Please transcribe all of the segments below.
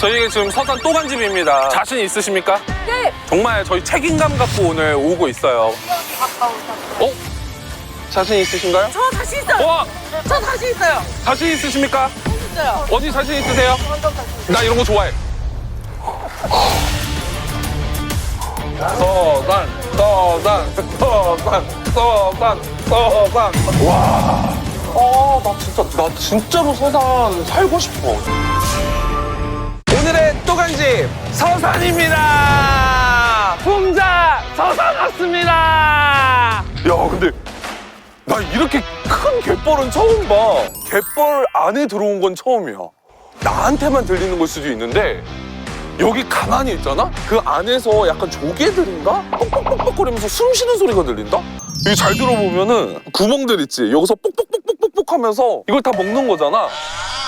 저희가 지금 서산 또간집입니다. 자신 있으십니까? 네. 정말 저희 책임감 갖고 오늘 오고 있어요. 어? 자신 있으신가요? 저 자신 있어요. 와! 저 자신 있어요. 자신 있으십니까? 있어요. 어디 자신 있으세요? 나 이런 거 좋아해. 서산, 서산, 서산, 서산, 서산. 와. 나 진짜로 서산 살고 싶어. 오늘의 또간집 서산입니다. 풍자 서산 왔습니다. 야, 근데 나 이렇게 큰 갯벌은 처음 봐. 갯벌 안에 들어온 건 처음이야. 나한테만 들리는 걸 수도 있는데 여기 가만히 있잖아? 그 안에서 약간 조개들인가? 뽁뽁뽁뽁거리면서 숨 쉬는 소리가 들린다? 여기 잘 들어보면은 구멍들 있지? 여기서 뽁뽁뽁뽁뽁 하면서 이걸 다 먹는 거잖아.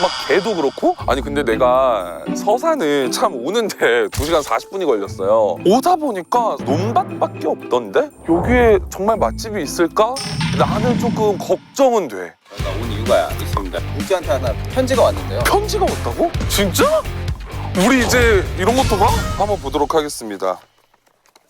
막 개도 그렇고? 아니 근데 내가 서산을 참 오는데 2시간 40분이 걸렸어요. 오다 보니까 논밭밖에 없던데? 여기에 정말 맛집이 있을까? 나는 조금 걱정은 돼. 저희가 온 이유가 있습니다. 국지한테 하나 편지가 왔는데요. 편지가 왔다고? 진짜? 우리 이제 이런 것도 봐? 한번 보도록 하겠습니다.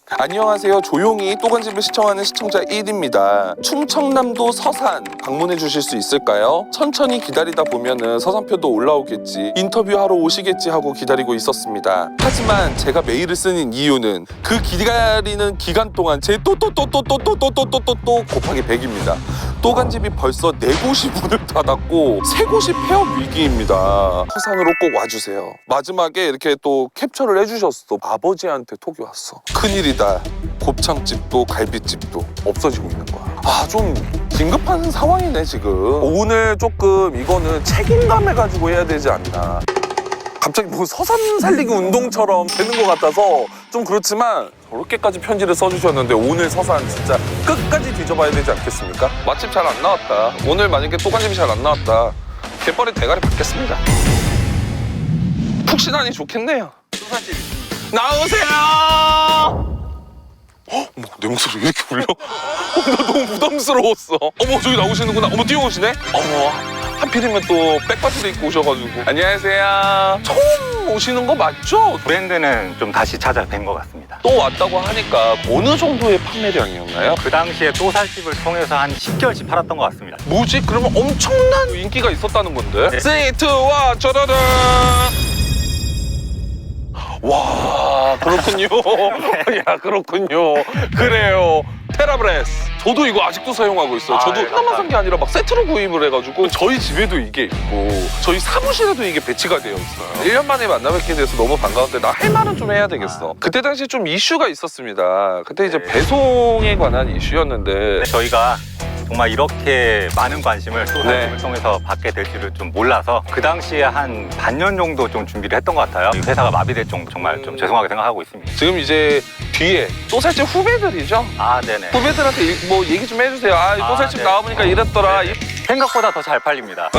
안녕하세요. 조용히 또간집을 시청하는 시청자 1입니다. 충청남도 서산 방문해 주실 수 있을까요? 천천히 기다리다 보면은 서산표도 올라오겠지, 인터뷰하러 오시겠지 하고 기다리고 있었습니다. 하지만 제가 메일을 쓰는 이유는 그 기다리는 기간 동안 제 또 곱하기 100입니다. 또간집이 벌써 4곳이 문을 닫았고 3곳이 폐업 위기입니다. 서산으로 꼭 와주세요. 마지막에 이렇게 또 캡처를 해주셨어. 아버지한테 톡이 왔어. 큰일이다. 곱창집도 갈비집도 없어지고 있는 거야. 좀 긴급한 상황이네 지금. 오늘 조금 이거는 책임감을 가지고 해야 되지 않나. 갑자기 뭐 서산 살리기 운동처럼 되는 것 같아서 좀 그렇지만 저렇게까지 편지를 써주셨는데 오늘 서산 진짜 끝까지 뒤져봐야 되지 않겠습니까? 맛집 잘 안 나왔다. 오늘 만약에 또간집이 잘 안 나왔다. 갯벌에 대가리 받겠습니다. 푹신하니 좋겠네요. 수산집 나오세요! 어머, 내 목소리 왜 이렇게 울려? 나 너무 부담스러웠어. 어머, 저기 나오시는구나. 어머, 뛰어오시네? 어머, 하필이면 또 백바지도 입고 오셔가지고. 안녕하세요. 처음 오시는 거 맞죠? 브랜드는 좀 다시 찾아뵌 것 같습니다. 또 왔다고 하니까 어느 정도의 판매량이었나요? 그 당시에 또살집을 통해서 한 10개월씩 팔았던 것 같습니다. 뭐지? 그러면 엄청난 인기가 있었다는 건데? 네. 3, 2, 1, 짜라란! 와, 그렇군요. 야, 그렇군요. 그래요. 테라브레스. 저도 이거 아직도 사용하고 있어요. 저도 하나만 산 게 아니라 막 세트로 구입을 해가지고 저희 집에도 이게 있고 저희 사무실에도 이게 배치가 되어 있어요. 1년 만에 만나 뵙게 돼서 너무 반가운데 나 할 말은 좀 해야 되겠어. 그때 당시 좀 이슈가 있었습니다. 그때 이제 배송에 관한 이슈였는데 저희가 정말 이렇게 많은 관심을 또살집을 네. 통해서 받게 될 줄을 좀 몰라서 그 당시에 한 반년 정도 좀 준비를 했던 것 같아요. 이 회사가 마비될 정도 정말 좀 죄송하게 생각하고 있습니다. 지금 이제 뒤에 또살집 후배들이죠? 네네. 후배들한테 뭐 얘기 좀 해주세요. 또살집 네. 나와보니까 이랬더라. 생각보다 더 잘 팔립니다.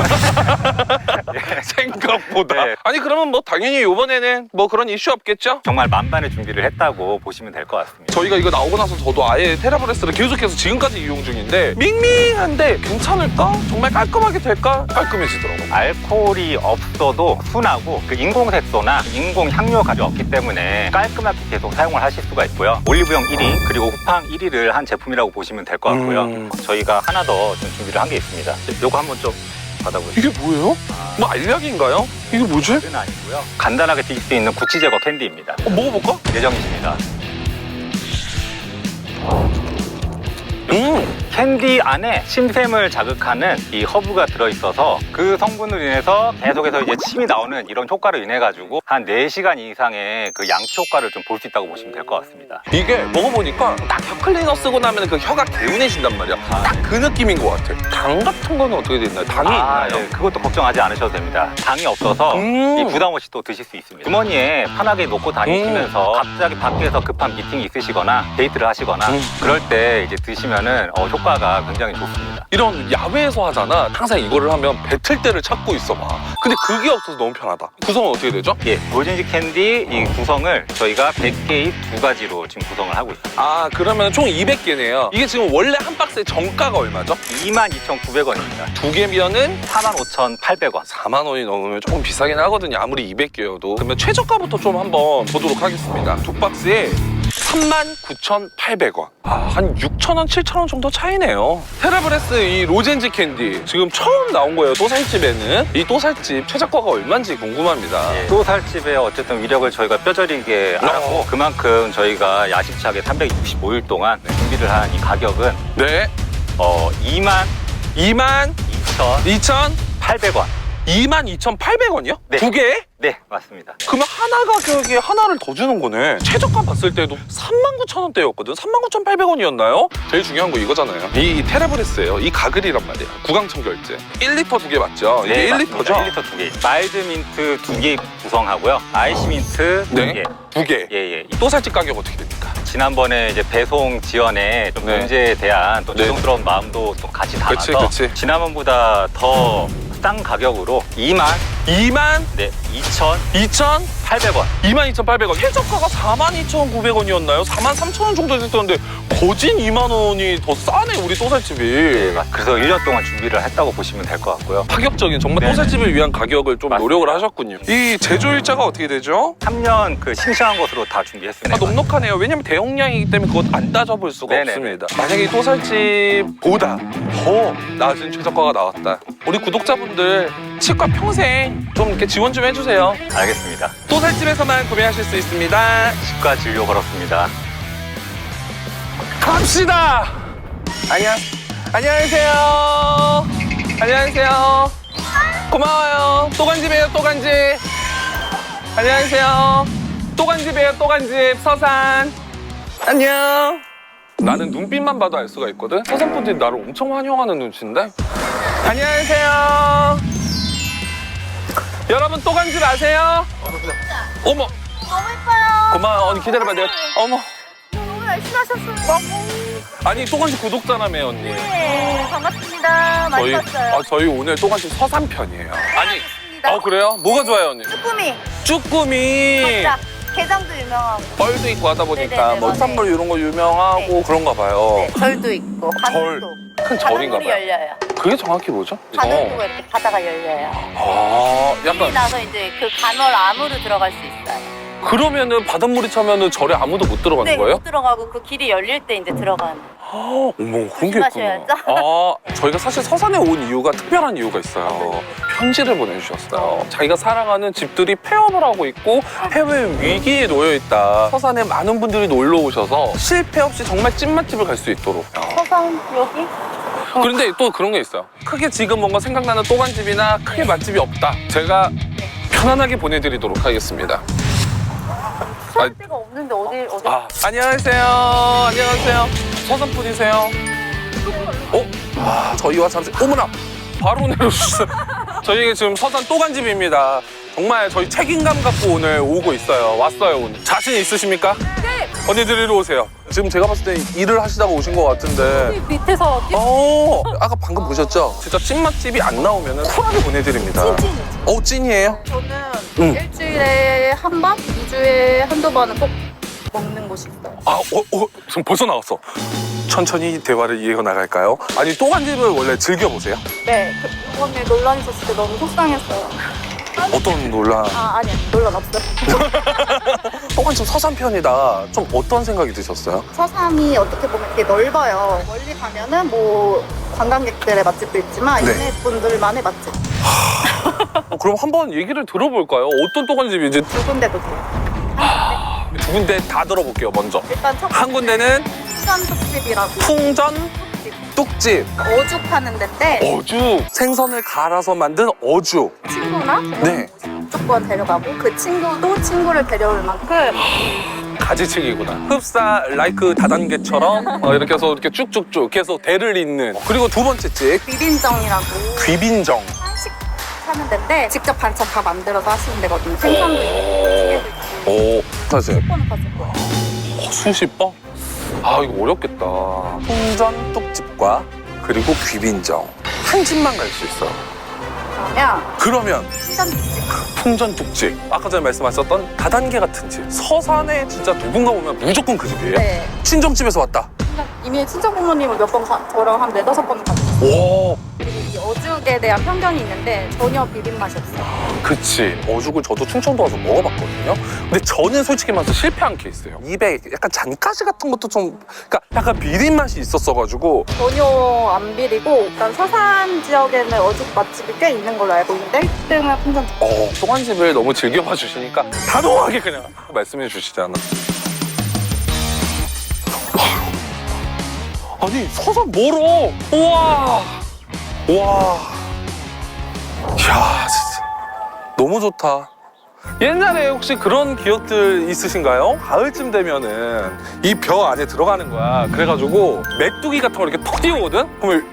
생각보다. 네. 아니 그러면 뭐 당연히 이번에는 뭐 그런 이슈 없겠죠? 정말 만반의 준비를 했다고 보시면 될 것 같습니다. 저희가 이거 나오고 나서 저도 아예 테라브레스를 계속해서 지금까지 이용 중인데 밍밍한데 괜찮을까? 정말 깔끔하게 될까? 깔끔해지더라고요. 알코올이 없어도 순하고 그 인공색소나 인공향료 가지고 없기 때문에 깔끔하게 계속 사용을 하실 수가 있고요. 올리브영 1위 그리고 후팡 1위를 한 제품이라고 보시면 될 것 같고요. 저희가 하나 더 좀 준비를 한 게 있습니다. 요거 한번 좀 받아보세요. 이게 뭐예요? 뭐 알약인가요? 이게 뭐지? 는 아니고요. 간단하게 드실 수 있는 구취 제거 캔디입니다. 먹어볼까? 예정이십니다. 캔디 안에 침샘을 자극하는 이 허브가 들어있어서 그 성분으로 인해서 계속해서 이제 침이 나오는 이런 효과로 인해 가지고 한 4시간 이상의 그 양치 효과를 좀 볼 수 있다고 보시면 될 것 같습니다. 이게 먹어보니까 딱 혀 클리너 쓰고 나면 그 혀가 개운해진단 말이야. 딱 그 느낌인 것 같아. 당 같은 거는 어떻게 돼 있나요? 당이 있나요? 네, 그것도 걱정하지 않으셔도 됩니다. 당이 없어서 이 부담 없이 또 드실 수 있습니다. 주머니에 편하게 놓고 다니시면서 갑자기 밖에서 급한 미팅이 있으시거나 데이트를 하시거나 그럴 때 이제 드시면은 효과 효과가 굉장히 좋습니다. 이런 야외에서 하잖아. 항상 이거를 하면 뱉을 때를 찾고 있어 봐. 근데 그게 없어서 너무 편하다. 구성은 어떻게 되죠? 예, 로젠지 캔디 이 구성을 저희가 100개의 2가지로 지금 구성을 하고 있습니다. 아, 그러면 총 200개네요. 이게 지금 원래 한 박스의 정가가 얼마죠? 22,900원입니다. 두 개면은 45,800원. 4만 원이 넘으면 조금 비싸긴 하거든요. 아무리 200개여도. 그러면 최저가부터 좀 한번 보도록 하겠습니다. 두 박스에 39,800원. 아, 한 6,000원, 7,000원 정도 차이네요. 테라브레스 이 로젠지 캔디 지금 처음 나온 거예요. 또살집에는. 이 또살집 최저가가 얼마인지 궁금합니다. 예, 또살집의 어쨌든 위력을 저희가 뼈저리게 알았고 그만큼 저희가 야심차게 365일 동안 준비를 한 이 가격은 네. 22,800원. 22,800원이요? 네. 두 개? 네, 맞습니다. 그러면 하나 가격에 하나를 더 주는 거네. 최저가 봤을 때도 39,000원대였거든. 39,800원이었나요? 제일 중요한 거 이거잖아요. 이 테라브레스예요. 이 가글이란 말이야. 구강청 결제. 1리터 두 개 맞죠? 이게 네, 1리터죠? 맞습니다. 1리터 두 개. 마일드 민트 두 개 구성하고요. 아이시 민트 두 네. 개. 두 개. 예, 예. 또 살집 가격 어떻게 됩니까? 지난번에 이제 배송 지연에 좀 네. 문제에 대한 또 네. 죄송스러운 마음도 또 같이 담아서 그치. 지난번보다 더 싼 가격으로 22,800원. 22,800원. 최저가가 42,900원이었나요? 43,000원 정도 됐었는데 거진 2만 원이 더 싸네, 우리 또살집이. 네, 그래서 1년 동안 준비를 했다고 보시면 될 것 같고요. 파격적인 정말 네. 또살집을 위한 가격을 좀 맞습니다. 노력을 하셨군요. 이 제조일자가 어떻게 되죠? 3년 그 싱싱한 것으로 다 준비했습니다. 아, 넉넉하네요. 왜냐면 대용량이기 때문에 그것 안 따져볼 수가 네네네. 없습니다. 만약에 이 또살집보다 더 낮은 최저가가 나왔다. 우리 구독자분들 치과 평생 좀 이렇게 지원 좀 해주세요. 알겠습니다. 또살집에서만 구매하실 수 있습니다. 치과 진료 걸었습니다. 갑시다. 안녕하세요. 안녕하세요. 고마워요. 또간집이에요, 또간집. 안녕하세요. 또간집이에요, 또간집. 서산. 안녕. 나는 눈빛만 봐도 알 수가 있거든. 서산분들이 나를 엄청 환영하는 눈치인데. 안녕하세요. 여러분 또간집 아세요? 어머. 너무 예뻐요. 고마워. 언니 기다려봐. 내가. 어머. 너무 열심히 하셨어요. 아니 또간집 구독자라며 언니. 네, 반갑습니다. 많이 봤어요. 저희 오늘 또간집 서산 편이에요. 아니. 반갑습니다. 그래요? 뭐가 좋아요 언니? 쭈꾸미, 쭈꾸미. 자, 게장도 유명하고, 뻘도 있고 하다 보니까 네네네, 뭐 맞아요. 산물 이런 거 유명하고 네. 그런가 봐요. 네, 절도 있고, 가늘도. 큰 절인가 가늘물이 봐요. 열려요. 그게 정확히 뭐죠? 가늘도가 이렇게 바다가 열려요. 아, 약간 물이 나서 이제 그 간월 암으로 들어갈 수 있어요. 그러면은 바닷물이 차면은 절에 아무도 못 들어가는 네, 거예요? 못 들어가고 그 길이 열릴 때 이제 들어가는. 어머, 그런 게 있구나. 조심하셔야죠. 아, 저희가 사실 서산에 온 이유가 특별한 이유가 있어요. 편지를 보내주셨어요. 자기가 사랑하는 집들이 폐업을 하고 있고 해외 위기에 놓여 있다. 서산에 많은 분들이 놀러 오셔서 실패 없이 정말 찐맛집을 갈 수 있도록. 서산 여기? 그런데 또 그런 게 있어요. 크게 지금 뭔가 생각나는 또간집이나 크게 맛집이 없다. 제가 편안하게 보내드리도록 하겠습니다. 할 데가 없는데 어디? 아, 안녕하세요. 안녕하세요. 서산 분이세요? 저희와 잠시 어머나 바로 내려주셨어요. 저희 지금 서산 또간집입니다. 정말 저희 책임감 갖고 오늘 오고 있어요. 왔어요 오늘. 자신 있으십니까? 네. 언니들 이리 오세요. 지금 제가 봤을 때 일을 하시다가 오신 것 같은데. 밑에서 아까 방금 보셨죠? 진짜 찐맛집이 안 나오면 쿨하게 보내드립니다. 찐. 찐이에요? 저는 일주일에 한 번, 2주에 한두 번은 꼭 먹는 곳이 있어요. 지금 벌써 나왔어. 천천히 대화를 이어나갈까요? 아니 또간집을 원래 즐겨보세요? 네, 그번에 논란 있었을 때 너무 속상했어요. 어떤 논란? 아니야, 논란 없어요. 또간집 서산 편이다. 좀 어떤 생각이 드셨어요? 서산이 어떻게 보면 되게 넓어요. 멀리 가면은 뭐 관광객들의 맛집도 있지만 네. 연예인분들만의 맛집 그럼 한번 얘기를 들어볼까요? 어떤 또간집인지 두 군데도 돼요. 두 군데 다 들어볼게요. 먼저 일단 첫 한 군데는 풍전특집이라고 풍전 뚝집 어죽 파는 데인데 어죽 생선을 갈아서 만든 어죽. 친구나 네, 무조건 데려가고 그 친구도 친구를 데려올 만큼 가지치기구나. 흡사 라이크 다단계처럼 이렇게 해서 이렇게 쭉쭉쭉 계속 대를 잇는. 그리고 두 번째 집 비빈정이라고 귀빈정. 한식 하는 데인데 직접 반찬 다 만들어서 하시는 데거든요. 생선도 있고 찌개도 있고 오, 사실 수십 번은 갔을 거예요. 수십 번? 아 이거 어렵겠다. 풍전 뚝집과 그리고 귀빈정 한 집만 갈 수 있어요. 그러면 풍전 뚝집 아까 전에 말씀하셨던 다단계 같은 집 서산에 진짜 누군가 오면 무조건 그 집이에요? 네. 친정집에서 왔다. 이미 친정 부모님을 몇 번 저랑 한 4-5번 갔어요. 오, 그리고 이 어죽에 대한 편견이 있는데 전혀 비린 맛이 없어요. 그치. 어죽을 저도 충청도 와서 먹어봤거든요. 근데 저는 솔직히 말해서 실패한 케이스예요. 입에 약간 잔가시 같은 것도 좀, 그러니까 약간 비린 맛이 있었어가지고. 전혀 안 비리고 일단 서산 지역에는 어죽 맛집이 꽤 있는 걸로 알고 있는데 1등은 풍전. 소관집을 너무 즐겨봐 주시니까 단호하게 그냥 말씀해 주시지 않아. 아니 서산 멀어. 우와. 와. 이야 진짜 너무 좋다. 옛날에 혹시 그런 기억들 있으신가요? 가을쯤 되면은 이 벼 안에 들어가는 거야. 그래가지고 메뚜기 같은 거 이렇게 턱 띄우거든? 그러면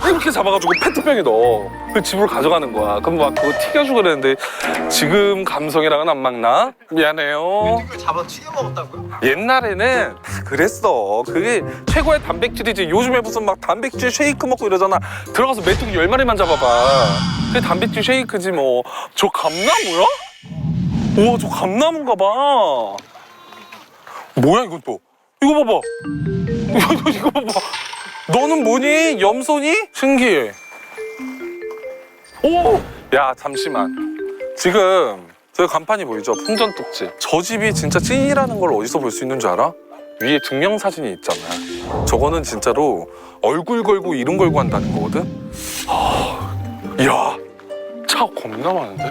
이렇게 잡아가지고 페트병에 넣어. 그 집으로 가져가는 거야. 그럼 막 그거 튀겨주고 그랬는데 지금 감성이랑은 안 맞나? 미안해요. 이걸 잡아 튀겨 먹었다고요? 옛날에는 다 그랬어. 그게 최고의 단백질이지. 요즘에 무슨 막 단백질 쉐이크 먹고 이러잖아. 들어가서 메뚜기 10마리만 잡아봐. 그게 단백질 쉐이크지 뭐. 저 감나무야? 우와 저 감나무인가 봐. 뭐야 이건 또. 이거 봐봐. 이거 봐봐. 너는 뭐니? 염소니? 신기해. 오! 야 잠시만. 지금 저기 간판이 보이죠? 풍전뚝집. 저 집이 진짜 찐이라는 걸 어디서 볼 수 있는 줄 알아? 위에 증명사진이 있잖아. 저거는 진짜로 얼굴 걸고 이름 걸고 한다는 거거든? 이야, 차 겁나 많은데?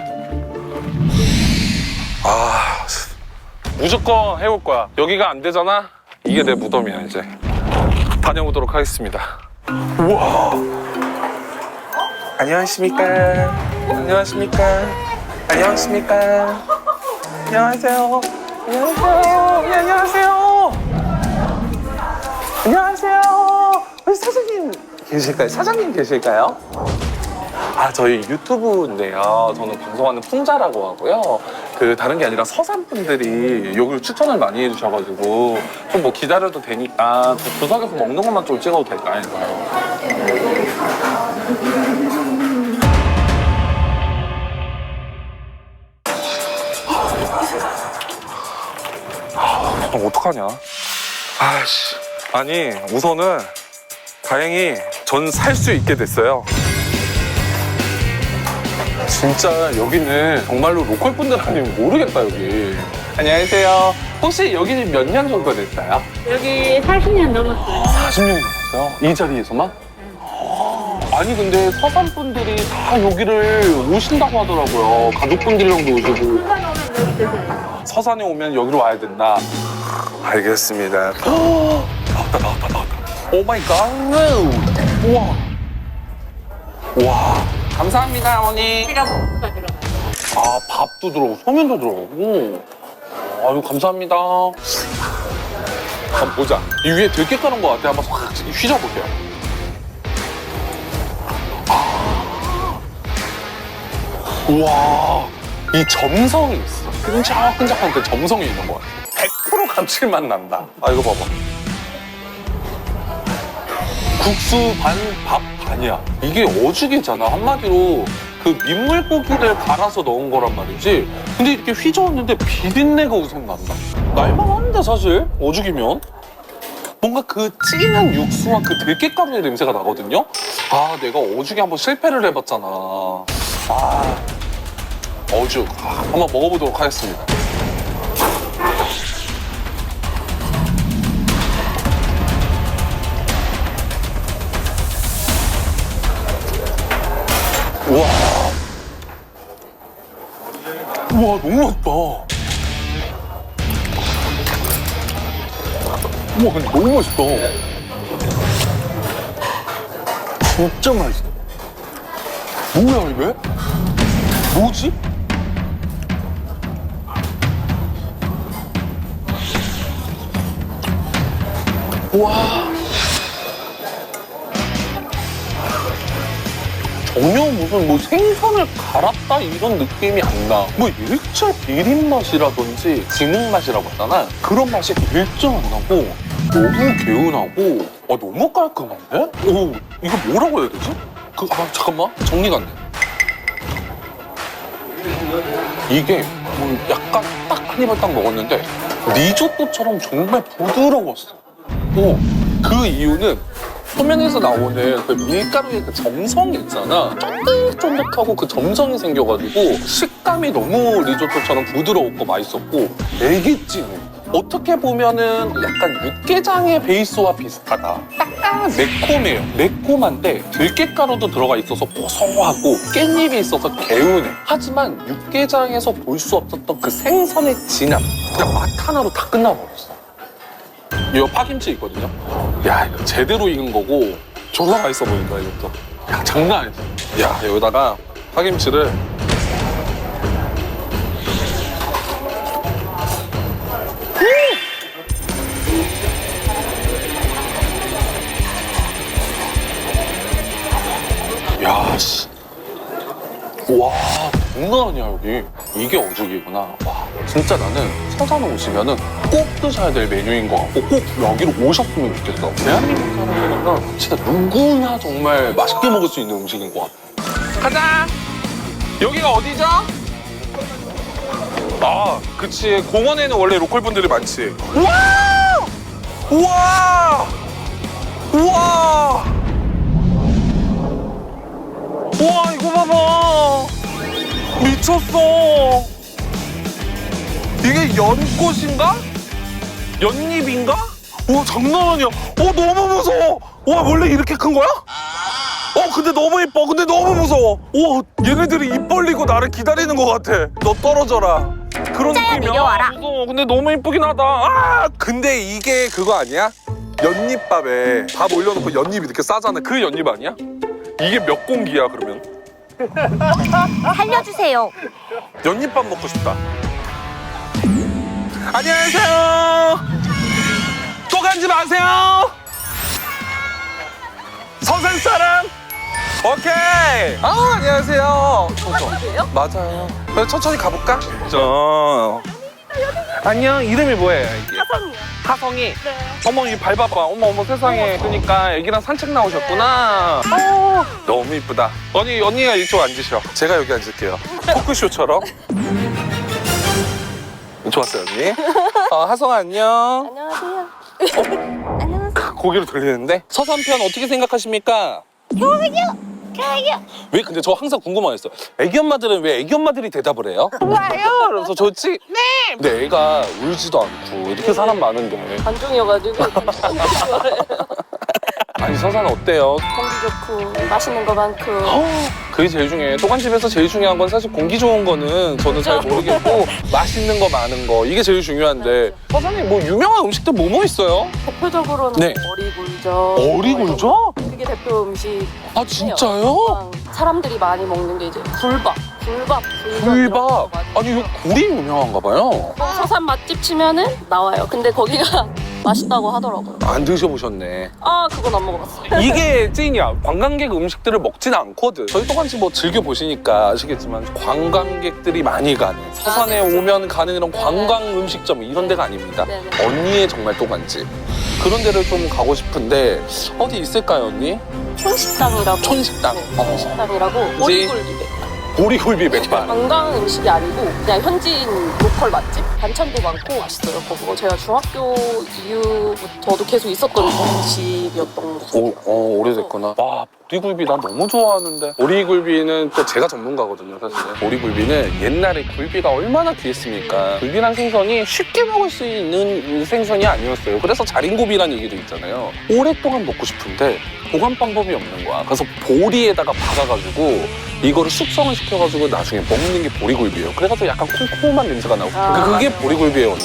아, 무조건 해올 거야. 여기가 안 되잖아? 이게 내 무덤이야, 이제. 다녀오도록 하겠습니다. 우와. 안녕하십니까. 안녕하십니까. 안녕하십니까. 안녕하세요. 안녕하세요. 네, 안녕하세요. 안녕하세요. 우리 사장님 계실까요? 사장님 계실까요? 아, 저희 유튜브인데요. 저는 방송하는 풍자라고 하고요. 그 다른 게 아니라 서산 분들이 여기를 추천을 많이 해주셔가지고 좀 뭐 기다려도 되니까 그 구석에서 먹는 것만 좀 찍어도 될까요? 어떡하냐? 아씨. 아니 우선은 다행히 전 살 수 있게 됐어요. 진짜 여기는 정말로 로컬 분들 아니면 모르겠다 여기. 안녕하세요. 혹시 여기 몇 년 정도 됐어요? 여기 40년 넘었어요. 40년이 넘었어요? 이 자리에서만? 아니 근데 서산 분들이 다 여기를 오신다고 하더라고요. 가족분들이랑도 오시고. 서산에 오면 여기로 와야 된다. 알겠습니다. 나왔다. 오 마이 갓. 우와. 와. 감사합니다, 어머니. 제가 먹고가 들어가요. 아, 밥도 들어오고, 소면도 들어오고. 아유, 감사합니다. 한번 보자. 이 위에 들깨 까는 것 같아. 한번 확 휘저어볼게요. 우와, 이 점성이 있어. 끈적끈적한 그 점성이 있는 것 같아. 100% 감칠맛 난다. 아, 이거 봐봐. 국수 반, 밥 반이야. 이게 어죽이잖아. 한마디로 그 민물고기를 갈아서 넣은 거란 말이지. 근데 이렇게 휘저었는데 비린내가 우선 난다. 날만한데 사실 어죽이면. 뭔가 그 진한 육수와 그 들깨가루의 냄새가 나거든요. 아, 내가 어죽에 한번 실패를 해봤잖아. 아, 어죽. 한번 먹어보도록 하겠습니다. 우와. 우와, 너무 맛있다. 우와, 근데 너무 맛있다. 진짜 맛있어. 뭐야, 이게? 뭐지? 우와. 전혀 무슨 뭐 생선을 갈았다 이런 느낌이 안 나. 뭐 일절 비린 맛이라든지 진흙 맛이라고 하잖아. 그런 맛이 일절 안 나고 너무 개운하고 너무 깔끔한데? 오, 이거 뭐라고 해야 되지? 잠깐만, 정리가 안 돼. 이게 뭐 약간 딱 한 입을 딱 먹었는데 리조또처럼 정말 부드러웠어. 그 이유는 소면에서 나오는 그 밀가루의 그 점성이 있잖아. 쫀득쫀득하고 그 점성이 생겨가지고 식감이 너무 리조또처럼 부드러웠고 맛있었고 되게 진해. 어떻게 보면은 약간 육개장의 베이스와 비슷하다. 약간 매콤해요. 매콤한데 들깨가루도 들어가 있어서 고소하고 깻잎이 있어서 개운해. 하지만 육개장에서 볼 수 없었던 그 생선의 진함. 그냥 맛 하나로 다 끝나버렸어. 이거 파김치 있거든요. 야, 이거 제대로 익은 거고 졸라 맛있어 보인다, 이것도. 야, 장난 아니지. 야, 여기다가 파김치를 야, 씨. 와, 장난 아니야, 여기. 이게 어죽이구나. 와, 진짜 나는 서산에 오시면은 꼭 드셔야 될 메뉴인 것 같고 꼭 여기로 오셨으면 좋겠어. 대한민국 사람들은 진짜 누구나 정말 맛있게 먹을 수 있는 음식인 것 같아. 가자! 여기가 어디죠? 아, 그치. 공원에는 원래 로컬 분들이 많지. 우와! 우와! 우와! 우와, 이거 봐봐. 미쳤어. 이게 연꽃인가? 연잎인가? 와, 장난 아니야. 너무 무서워. 와, 원래 이렇게 큰 거야? 근데 너무 예뻐. 근데 너무 무서워. 와, 얘네들이 입 벌리고 나를 기다리는 것 같아. 너 떨어져라. 그런 느낌이야. 내려와라. 무서워. 근데 너무 예쁘긴 하다. 근데 이게 그거 아니야? 연잎밥에 밥 올려놓고 연잎 이렇게 싸잖아. 그 연잎 아니야? 이게 몇 공기야, 그러면? 살려주세요. 연잎밥 먹고 싶다. 안녕하세요. 또 간지 마세요. 서산 사람. 오케이. 안녕하세요. 서산이에요? 맞아요. 천천히 가볼까? 안녕. 이름이 뭐예요, 이게? 하성이요. 하성이. 네. 어머, 이 발 봐봐. 어머, 세상에. 그러니까 애기랑 산책 나오셨구나. 너무 이쁘다. 언니가 이쪽 앉으셔. 제가 여기 앉을게요. 토크쇼처럼. 좋았어요, 언니. 하성아, 안녕. 안녕하세요. 안녕하세요. 고개로 들리는데? 서산편 어떻게 생각하십니까? 좋아요. 왜 근데 저 항상 궁금해했어. 애기 엄마들은 왜 애기 엄마들이 대답을 해요? 좋아요. 그래서 좋지? 네. 근데 애가 울지도 않고 이렇게 사람 많은데. 관종이어가지고 아니, 서산 어때요? 공기 좋고 맛있는 거 많고. 그게 제일 중요해. 또간집에서 제일 중요한 건 사실 공기 좋은 거는 저는 잘 모르겠고 맛있는 거 많은 거 이게 제일 중요한데 서산에 뭐 유명한 음식들 뭐 있어요? 대표적으로는 네. 어리굴젓. 어리굴젓? 그게 대표 음식. 아, 진짜요? 사람들이 많이 먹는 게 이제 굴밥. 굴밥. 아니, 이거 굴이 유명한가 봐요. 서산 맛집 치면은 나와요. 근데 거기가 맛있다고 하더라고요. 안 드셔보셨네. 그건 안 먹어봤어요. 이게 찐이야. 관광객 음식들을 먹진 않거든. 저희 또간지 뭐 즐겨보시니까 아시겠지만 관광객들이 많이 가는 서산에 오면 가는 이런 관광 음식점 이런 데가 아닙니다. 네네. 언니의 정말 또간집. 그런 데를 좀 가고 싶은데 어디 있을까요, 언니? 촌식당이라고. 촌식당. 네, 촌식당이라고 오리굴비. 보리굴비 백반. 관광 음식이 아니고 그냥 현지인 로컬 맛집? 반찬도 많고 맛있어요. 그거 제가 중학교 이후부터도 계속 있었던 음식이었던 것 같아요. 오래됐구나. 와, 보리굴비 난 너무 좋아하는데. 보리굴비는 또 제가 전문가거든요, 사실. 보리굴비는 옛날에 굴비가 얼마나 귀했습니까? 굴비란 생선이 쉽게 먹을 수 있는 생선이 아니었어요. 그래서 자린고비란 얘기도 있잖아요. 오랫동안 먹고 싶은데 보관 방법이 없는 거야. 그래서 보리에다가 박아가지고 이거를 숙성을 시켜가지고 나중에 먹는 게 보리굴비예요. 그래가지고 약간 콩콩한 냄새가 나고 그게 보리굴비예요.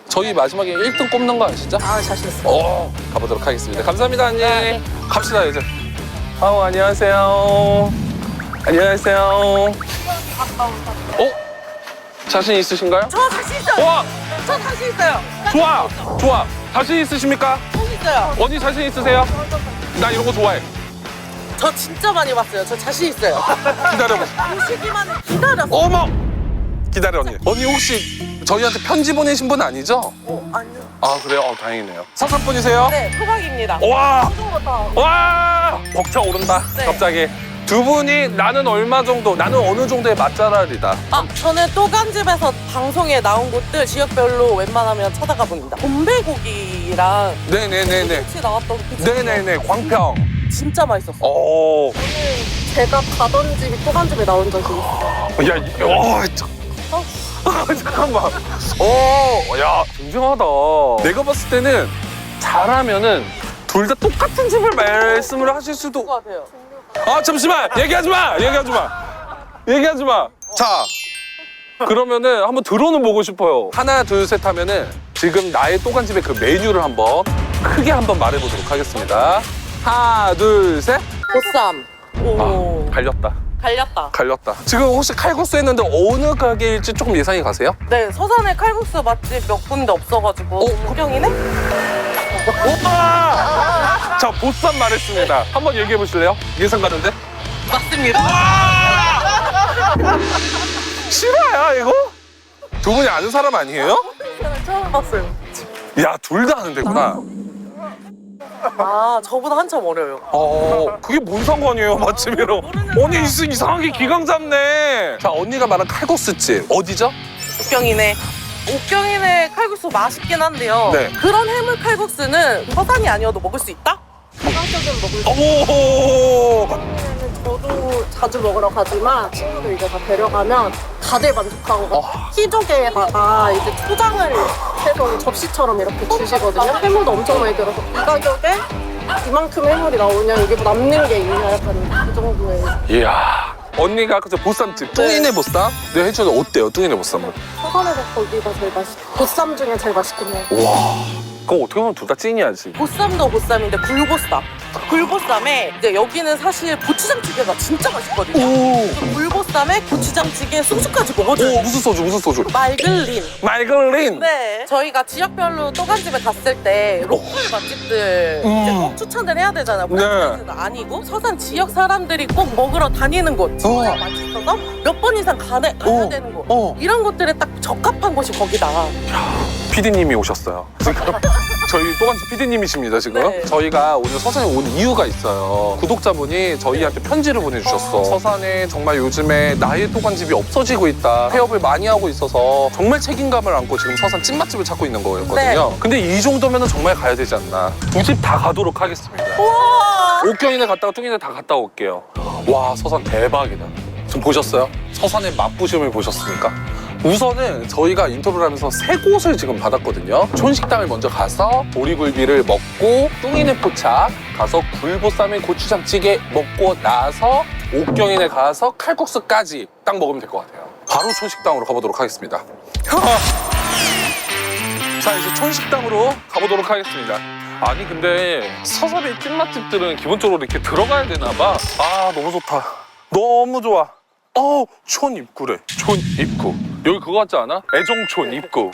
저희 마지막에 1등 꼽는 거 아시죠? 자신 있어요. 가보도록 하겠습니다. 감사합니다, 언니. 네. 갑시다, 이제. 안녕하세요. 안녕하세요. 자신 있으신가요? 저 자신 있어요. 와, 저 자신 있어요. 좋아. 자신 있으십니까? 자신 있어요. 언니 자신 있으세요? 나 이런 거 좋아해. 저 진짜 많이 봤어요. 저 자신 있어요. 기다려보세요. 보시기만 기다렸어요. 어머! 기다려 언니. 언니 혹시 저희한테 편지 보내신 분 아니죠? 아니요. 아 그래요? 다행이네요. 서산 분이세요? 네, 토박입니다. 와! 토박부터. 와! 벅차 오른다. 네. 갑자기. 두 분이 나는 얼마 정도, 나는 어느 정도의 맛잘알이다. 아, 저는 또간집에서 방송에 나온 곳들 지역별로 웬만하면 찾아가 봅니다. 곰배고기랑 네네네네. 김치 나왔던 그 집 네네네. 광평. 진짜 맛있었어요. 오. 제가 가던 집이 토간집에 나온 적이 있어요. 야, 잠깐만. 야, 쟁쟁하다. 내가 봤을 때는 잘하면은 둘 다 똑같은 집을 말씀을 하실 수도. 것 같아요. 아, 잠시만. 얘기하지 마. 자, 그러면은 한번 들어는 보고 싶어요. 하나, 둘, 셋 하면은 지금 나의 또간집의 그 메뉴를 한번 크게 한번 말해보도록 하겠습니다. 하나, 둘, 셋. 보쌈. 오. 갈렸다. 갈렸다. 지금 혹시 칼국수 했는데 어느 가게일지 조금 예상이 가세요? 네, 서산에 칼국수 맛집 몇 군데 없어가지고 구경이네? 오빠! 자, 보쌈 말했습니다. 한번 얘기해 보실래요? 예상 가는데? 맞습니다. 실화야, 이거? 두 분이 아는 사람 아니에요? 처음 봤어요. 야, 둘 다 아는 데구나. 아, 저보다 한참 어려요. 그게 뭔 상관이에요, 맛집이랑. 언니 이상하게 기강 잡네. 자, 언니가 말한 칼국수집 어디죠? 옥경이네. 옥경이네 칼국수 맛있긴 한데요. 네. 그런 해물 칼국수는 서산이 아니어도 먹을 수 있다? 토간집은 먹을 수 오! 저도 자주 먹으러 가지만 친구들 이제 다 데려가면 다들 만족하고 키조개에다가 이제 초장을 해서 접시처럼 이렇게 주시거든요. 해물도 엄청 많이 들어서 이 가격에 이만큼 해물이 나오냐 이게 뭐 남는 게 있냐 약간 그 정도의. 이야. 언니가 아까 저 보쌈집 뚱이네 보쌈? 내가 해줘도 어때요, 뚱이네 보쌈은? 서산에서 거기가 제일 보쌈 중에 제일 맛있긴 해요. 와. 그거 어떻게 보면 둘 다 찐이야지. 보쌈도 보쌈인데 굴보쌈. 굴보쌈에 이제 여기는 사실 고추장찌개가 진짜 맛있거든요. 오! 그 굴보쌈에 고추장찌개 소주까지 먹어줘요. 오, 무슨 소주? 말글린. 말글린! 네. 저희가 지역별로 또간집에 갔을 때 로컬 맛집들 이제 꼭 추천을 해야 되잖아요. 프랜차이즈도 아니고 서산 지역 사람들이 꼭 먹으러 다니는 곳. 진짜 맛있어서 몇 번 이상 가야 되는 곳. 이런 곳들에 딱 적합한 곳이 거기다. PD님이 오셨어요. 지금 저희 또간집 PD님이십니다, 지금. 네. 저희가 오늘 서산에 온 이유가 있어요. 구독자분이 저희한테 편지를 보내주셨어. 서산에 정말 요즘에 나의 또간집이 없어지고 있다. 폐업을 많이 하고 있어서 정말 책임감을 안고 지금 서산 찐맛집을 찾고 있는 거였거든요. 근데 이 정도면 정말 가야 되지 않나. 두 집 다 가도록 하겠습니다. 옥경이네 갔다가 뚱이네 다 갔다 올게요. 와, 서산 대박이다. 지금 보셨어요? 서산의 맛부심을 보셨습니까? 우선은 저희가 인터뷰를 하면서 3곳을 지금 받았거든요. 촌식당을 먼저 가서 보리굴비를 먹고 뚱이네 포착 가서 굴보쌈에 고추장찌개 먹고 나서 옥경이네 가서 칼국수까지 딱 먹으면 될 것 같아요. 바로 촌식당으로 가보도록 하겠습니다. 자, 이제 촌식당으로 가보도록 하겠습니다. 아니 근데 서산의 찐맛집들은 기본적으로 이렇게 들어가야 되나 봐. 아, 너무 좋다. 너무 좋아. 촌 입구래. 촌 입구. 여기 그거 같지 않아? 애정촌 입구.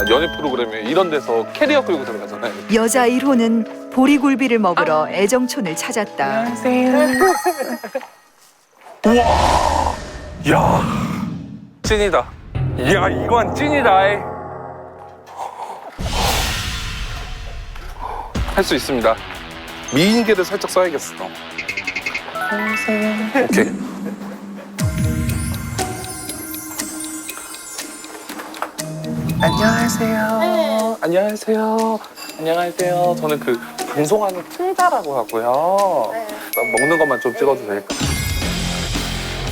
연애 프로그램에 이런 데서 캐리어 끌고 들어가잖아요. 여자 1호는 보리굴비를 먹으러 애정촌을 찾았다. 우와. 야, 찐이다. 이야, 이건 찐이다. 할 수 있습니다. 미인계를 살짝 써야겠어. 오케이. 안녕하세요. 안녕하세요. 안녕하세요. 저는 그 방송하는 풍자라고 하고요. 먹는 것만 좀 찍어도 될까?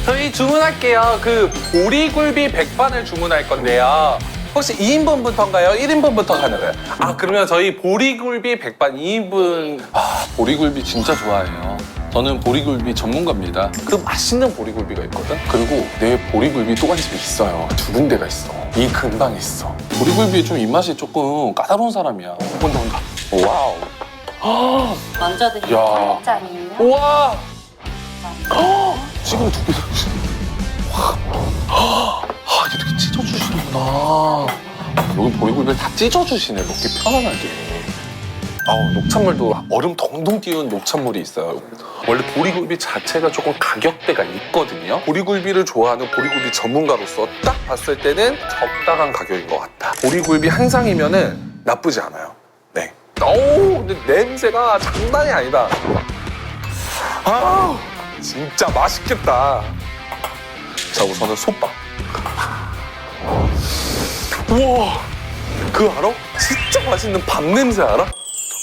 저희 주문할게요. 그 보리굴비 100판을 주문할 건데요. 혹시 2인분부터인가요? 1인분부터 가능해요? 아, 그러면 저희 보리굴비 100판 2인분. 아, 보리굴비 진짜 좋아해요. 저는 보리굴비 전문가입니다. 그 맛있는 보리굴비가 있거든? 그리고 내 보리굴비 또간집이 있어요. 2군데가 있어. 이 근방에 있어. 보리굴비에 좀 입맛이 조금 까다로운 사람이야. 온다. 와우. 먼저 드시는 야. 짠이에요. 우와! 지금 두 개. 이렇게 찢어주시는구나. 여기 보리굴비를 다 찢어주시네, 먹기 편안하게. 녹찬물도 얼음 동동 띄운 녹찬물이 있어요. 원래 보리굴비 자체가 조금 가격대가 있거든요. 보리굴비를 좋아하는 보리굴비 전문가로서 딱 봤을 때는 적당한 가격인 것 같다. 보리굴비 한 상이면은 나쁘지 않아요. 네. 근데 냄새가 장난이 아니다. 진짜 맛있겠다. 자, 우선은 솥밥. 우와, 그거 알아? 진짜 맛있는 밥 냄새 알아?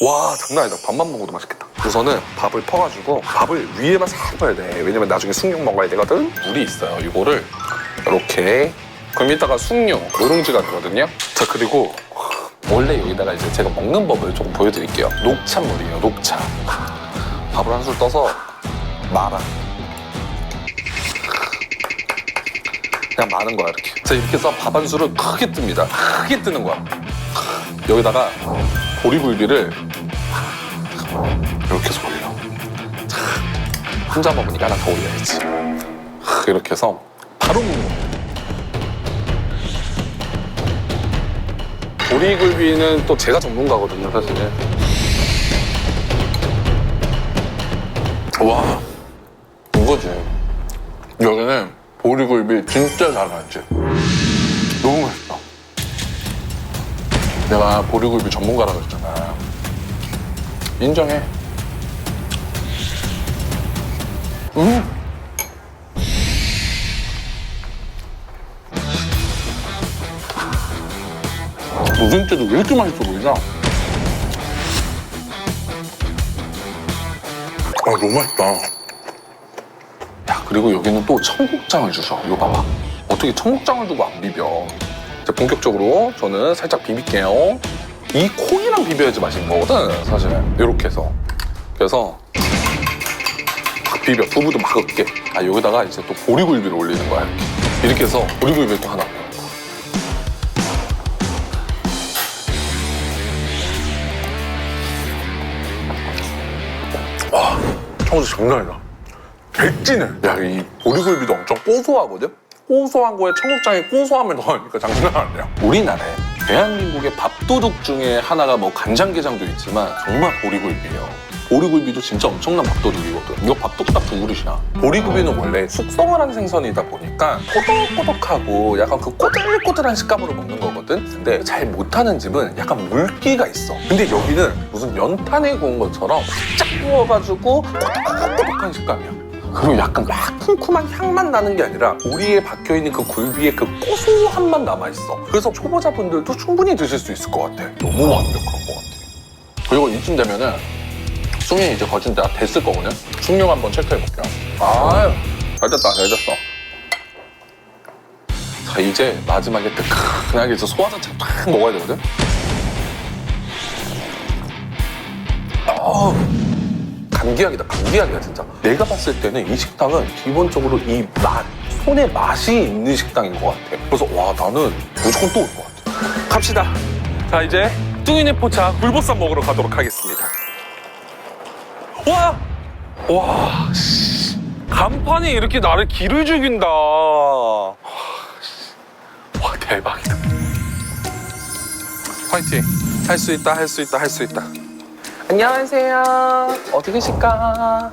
와, 장난 아니다. 밥만 먹어도 맛있겠다. 우선은 밥을 퍼가지고 밥을 위에만 싹 퍼야 돼. 왜냐면 나중에 숭늉 먹어야 되거든. 물이 있어요. 이거를 이렇게. 그럼 이따가 숭늉, 누룽지가 되거든요. 자, 그리고 원래 여기다가 이제 제가 먹는 법을 조금 보여드릴게요. 녹차물이에요, 녹차. 밥을 한 술 떠서 말아. 그냥 마는 거야, 이렇게. 자, 이렇게 해서 밥 한 술을 크게 뜹니다. 크게 뜨는 거야. 여기다가 보리굴비를 이렇게 해서 올려. 혼자 먹으니까 하나 더 올려야지. 이렇게 해서 바로 먹는 거야. 보리굴비는 또 제가 전문가거든요, 사실은. 와, 이거지. 여기는 보리굴비 진짜 잘 만지. 너무 맛있다. 내가 보리굴비 전문가라고 했잖아. 인정해. 누룽지도 왜 이렇게 맛있어 보이냐? 너무 맛있다. 야, 그리고 여기는 또 청국장을 주셔. 이거 봐봐. 어떻게 청국장을 두고 안 비벼? 이제 본격적으로 저는 살짝 비빌게요. 이 콩이랑 비벼야지 맛있는 거거든, 사실은. 이렇게 해서. 그래서 막 비벼. 두부도 막 으깨. 여기다가 이제 또 보리굴비를 올리는 거야. 이렇게 해서 보리굴비를 또 하나. 와, 청국장 장난 아니다. 백진해. 야, 이 보리굴비도 엄청 고소하거든? 고소한 거에 청국장에 고소함을 넣으니까 장난 아니야. 우리나라에 대한민국의 밥도둑 중에 하나가 뭐 간장게장도 있지만 정말 보리굴비예요. 보리굴비도 진짜 엄청난 밥도둑이거든. 이거 밥도둑 딱 두 그릇이야. 보리굴비는 원래 숙성을 한 생선이다 보니까 꼬덕꼬덕하고 약간 그 꼬들꼬들한 식감으로 먹는 거거든. 근데 잘 못하는 집은 약간 물기가 있어. 근데 여기는 무슨 연탄에 구운 것처럼 살짝 구워가지고 꼬덕꼬덕한 식감이야. 그리고 약간 막 쿰쿰한 향만 나는 게 아니라 오리에 박혀있는 그 굴비에 그 고소함만 남아있어. 그래서 초보자분들도 충분히 드실 수 있을 것 같아. 너무 완벽한 것 같아. 그리고 이쯤 되면은 숭늉이 이제 거진 다 됐을 거거든? 숭늉 한번 체크해볼게요. 잘 됐다, 잘 됐어. 자, 이제 마지막에 뜨끈하게 이제 소화자체 딱 먹어야 되거든? 감기약이다, 감기약이야, 진짜. 내가 봤을 때는 이 식당은 기본적으로 이 맛, 손에 맛이 있는 식당인 것 같아. 그래서 와, 나는 무조건 또 올 것 같아. 갑시다. 자, 이제 뚱이네 포차 굴보쌈 먹으러 가도록 하겠습니다. 와, 씨. 간판이 이렇게 나를 기를 죽인다. 와, 대박이다. 화이팅. 할 수 있다, 할 수 있다, 할 수 있다. 안녕하세요. 어디 계실까?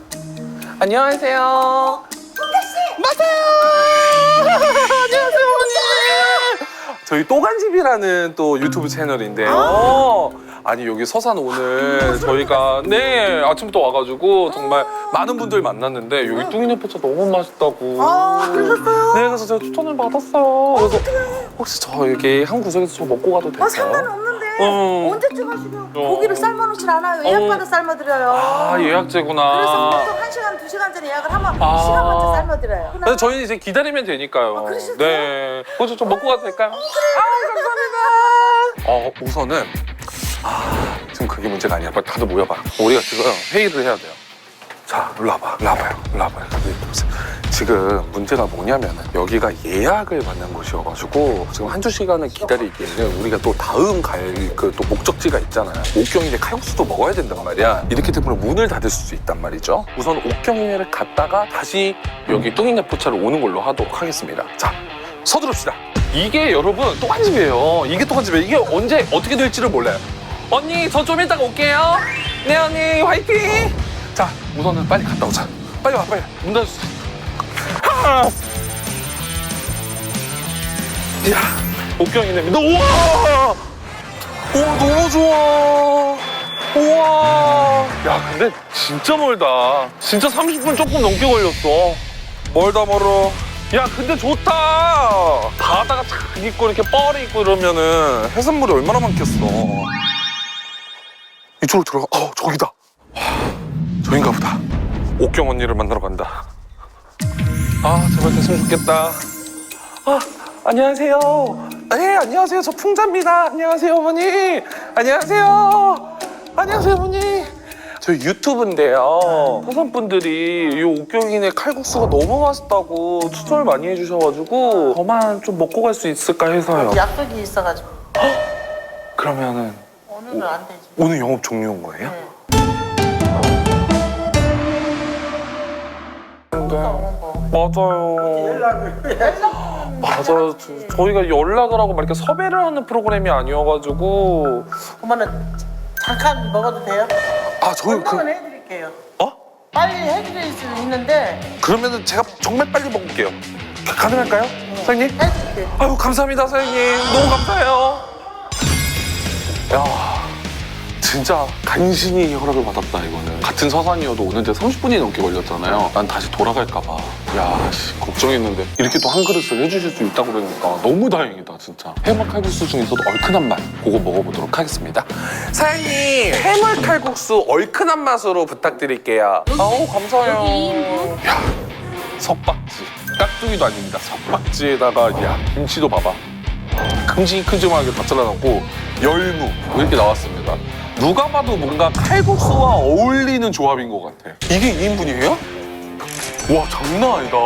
안녕하세요. 홍대씨! 맞아요! 안녕하세요, 어머니! 저희 또간집이라는 또 유튜브 채널인데요. 아니, 여기 서산 오늘 저희가 아침부터 와가지고 정말 많은 분들 만났는데 여기 뚱이네 포차 너무 맛있다고. 그러셨어요? 네, 그래서 제가 추천을 받았어요. 그래서 혹시 저 여기 한 구석에서 저 먹고 가도 될까요? 상관은 없는데 언제쯤 하시면 고기를 삶아놓질 않아요. 예약받아 삶아드려요. 예약제구나. 그래서 보통 1시간, 2시간 전에 예약을 하면 시간 맞춰 삶아드려요. 근데 저희는 이제 기다리면 되니까요. 그러셨어요? 네. 그래서 좀 먹고 가도 될까요? 감사합니다. 우선은 지금 그게 문제가 아니야. 빨리 다들 모여봐. 우리가 지금 회의를 해야 돼요. 자, 일로 와봐. 일로 와봐요. 일로 와봐요. 지금 문제가 뭐냐면은 여기가 예약을 받는 곳이어가지고 지금 한두 시간을 기다리기에는 우리가 또 다음 갈 그 또 목적지가 있잖아요. 옥경이네 칼국수도 먹어야 된단 말이야. 이렇기 때문에 문을 닫을 수 있단 말이죠. 우선 옥경이네를 갔다가 다시 여기 뚱이네 포차를 오는 걸로 하도록 하겠습니다. 자, 서두릅시다. 이게 여러분 또간집이에요. 이게 또간집이에요. 이게 언제 어떻게 될지를 몰라요. 언니 저 좀 이따가 올게요. 네 언니 화이팅. 자 우선은 빨리 갔다 오자. 빨리 와 빨리. 문 닫아주세요. 이야 옥경이 됩니다. 우와. 우와 너무 좋아. 우와. 야 근데 진짜 멀다. 진짜 30분 조금 넘게 걸렸어. 멀다 멀어. 야 근데 좋다. 바다가 착 있고 이렇게 뻘이 있고 이러면은 해산물이 얼마나 많겠어. 이쪽으로 들어가. 저기다. 와, 저긴가 보다. 옥경 언니를 만나러 간다. 아 제발 됐으면 좋겠다. 안녕하세요. 네 안녕하세요. 저 풍자입니다. 안녕하세요 어머니. 안녕하세요. 안녕하세요 어머니. 저 유튜브인데요. 서산분들이 이 옥경이네 칼국수가 너무 맛있다고 추천을 많이 해주셔가지고 저만 좀 먹고 갈 수 있을까 해서요. 약속이 있어가지고 그러면은 오늘은 안 되지. 오늘 영업 종료인 거예요? 네. 맞아요. 맞아요. 저희가 연락을 하고 막 이렇게 섭외를 하는 프로그램이 아니어가지고. 그러면은 잠깐 먹어도 돼요? 저희 한번 해드릴게요. 어? 빨리 해드릴 수 있는데 그러면은 제가 정말 빨리 먹을게요. 가능할까요? 사장님? 해드릴게요. 아유 감사합니다 사장님. 너무 감사해요. 야 진짜 간신히 허락을 받았다 이거는. 같은 서산이어도 오는데 30분이 넘게 걸렸잖아요. 난 다시 돌아갈까 봐. 야 씨, 걱정했는데 이렇게 또 한 그릇을 해주실 수 있다고 그러니까 너무 다행이다 진짜. 해물 칼국수 중에서도 얼큰한 맛 그거 먹어보도록 하겠습니다. 사장님 해물 칼국수 얼큰한 맛으로 부탁드릴게요. 아우 감사해요. 야 석박지 깍두기도 아닙니다. 석박지에다가 야 김치도 봐봐. 큼직큼직하게 다 잘라놓고 열무 이렇게 나왔습니다. 누가 봐도 뭔가 칼국수와 어울리는 조합인 것 같아. 이게 2인분이에요? 와 장난 아니다.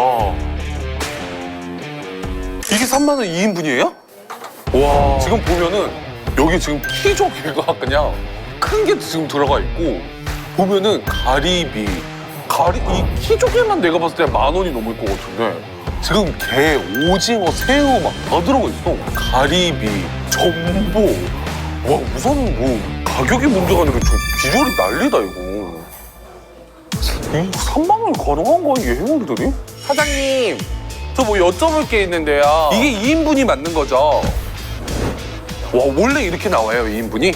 이게 3만 원 2인분이에요? 와 지금 보면은 여기 지금 키조개가 그냥 큰 게 지금 들어가 있고 보면은 가리비 이 키조개만 내가 봤을 때 10,000원이 넘을 것 같은데 지금 게, 오징어, 새우 막 다 들어가 있어. 가리비, 전복. 와 우선은 뭐 가격이 문제가 아니라 저 비주얼이 난리다 이거. 3만 원 가능한 거야 이 해물들이? 사장님 저 뭐 여쭤볼 게 있는데요. 이게 2인분이 맞는 거죠? 와 원래 이렇게 나와요 2인분이?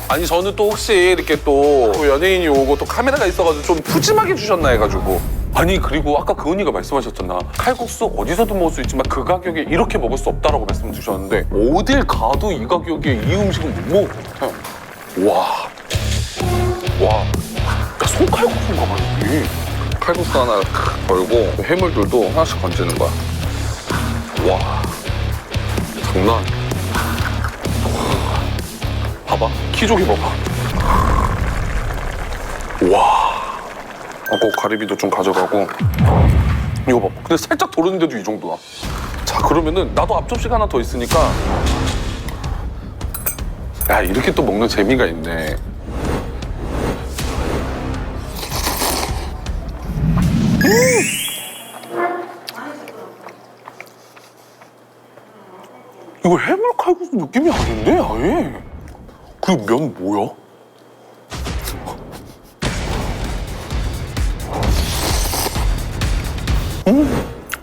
아니 저는 또 혹시 이렇게 또 연예인이 오고 또 카메라가 있어가지고 좀 푸짐하게 주셨나 해가지고. 아니 그리고 아까 그 언니가 말씀하셨잖아. 칼국수 어디서도 먹을 수 있지만 그 가격에 이렇게 먹을 수 없다라고 말씀 주셨는데 어딜 가도 이 가격에 이 음식은 못 먹어. 와, 야 손칼국수인가 봐 이게. 칼국수 하나 걸고 해물들도 하나씩 건지는 거야. 와, 장난 아니야. 봐봐, 키조개 봐봐. 와. 꼭 가리비도 좀 가져가고. 이거 봐봐. 근데 살짝 도르는데도 이 정도야. 자, 그러면은 나도 앞접시가 하나 더 있으니까. 야, 이렇게 또 먹는 재미가 있네. 이거 해물 칼국수 느낌이 아닌데, 아예. 그리고 면 뭐야?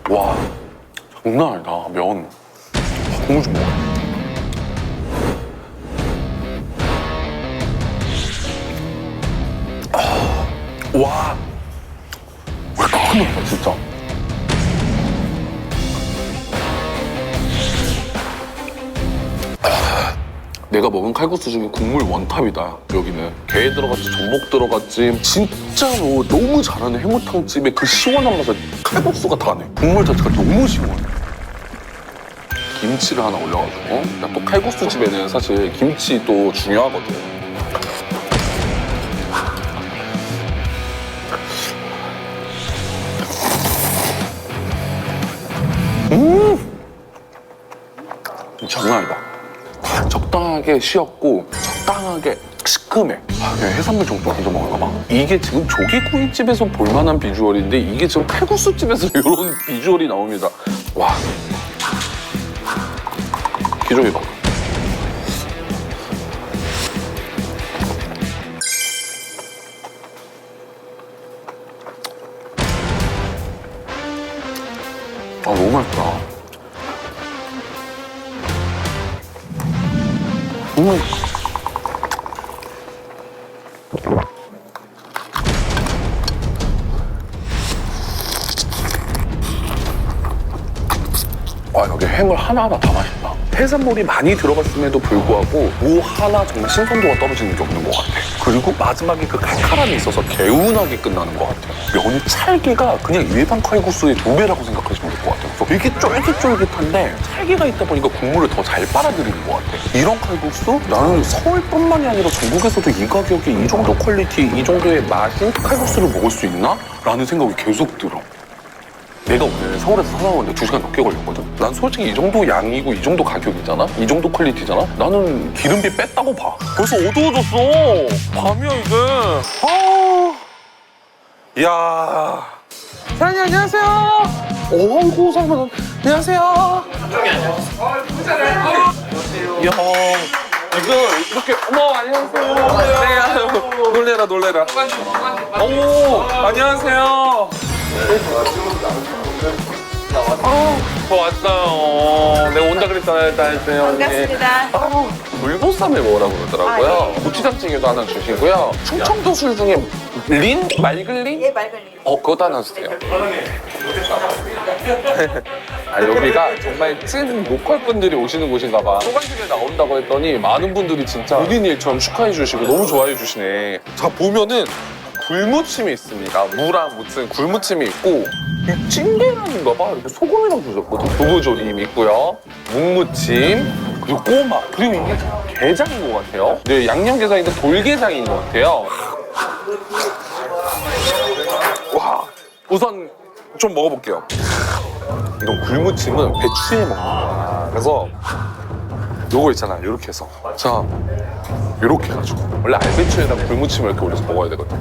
와, 장난 아니다, 면. 너무 좀 먹어. 와, 왜 이렇게 크냐, 진짜. 내가 먹은 칼국수 중에 국물 원탑이다. 여기는 게 들어갔지, 전복 들어갔지. 진짜로 너무 잘하는 해물탕집의 그 시원한 맛을 칼국수가 다 내. 국물 자체가 너무 시원해. 김치를 하나 올려가지고. 또 칼국수 집에는 사실 김치도 중요하거든. 장난 아니다. 적당하게 쉬었고 적당하게 시큼해. 그냥 해산물 정도 먼저 먹을까 봐. 이게 지금 조개구이집에서 볼만한 비주얼인데 이게 지금 칼국수집에서 이런 비주얼이 나옵니다. 와, 기조개 봐. 와, 여기 해물 하나하나 다 맛있다. 해산물이 많이 들어갔음에도 불구하고 무 하나 정말 신선도가 떨어지는 게 없는 것 같아. 그리고 마지막에 그 칼칼함이 있어서 개운하게 끝나는 것 같아. 면이 찰기가 그냥 일반 칼국수의 2배라고 생각하시면 될 것 같아. 그래서 되게 쫄깃쫄깃한데 찰기가 있다 보니까 국물을 더 잘 빨아들이는 것 같아. 이런 칼국수? 나는 서울뿐만이 아니라 전국에서도 이 가격에 이 정도 퀄리티, 이 정도의 맛인 칼국수를 먹을 수 있나? 라는 생각이 계속 들어. 내가 오늘 서울에서 사나오는데 2시간 넘게 걸렸거든? 난 솔직히 이 정도 양이고 이 정도 가격이잖아? 이 정도 퀄리티잖아? 나는 기름비 뺐다고 봐. 벌써 어두워졌어. 밤이야 이제. 이야. 사장님 안녕하세요. 어이구 사장님 안녕하세요. 이야. 이거 이렇게 어머 안녕하세요. 네 아유, 놀래라. 오 안녕하세요. 저 왔어요. 내가 온다 그랬잖아요. 반갑습니다. 물보쌈을 먹으라고 그러더라고요. 고추장찌개도 하나 주시고요. 충청도 술 중에 린? 말글린? 예, 말걸리. 그것도 하나 주세요. 여기가 정말 찐 로컬 분들이 오시는 곳인가 봐. 소간집에 나온다고 했더니 많은 분들이 진짜 본인 일처럼 축하해 주시고 너무 좋아해 주시네. 자, 보면은 굴무침이 있습니다. 무랑 무침 굴무침이 있고 이 찐계란인가 봐. 이렇게 소금이랑 주셨거든. 두부조림 있고요. 묵무침 그리고 꼬막 그리고 이게 게장인 것 같아요. 네, 양념게장인데 돌게장인 것 같아요. 와, 우선 좀 먹어볼게요. 이런 굴무침은 배추에 먹는 거야. 그래서 요거 있잖아, 요렇게 해서. 자, 요렇게 해가지고. 원래 알배추에다가 굴무침을 이렇게 올려서 먹어야 되거든.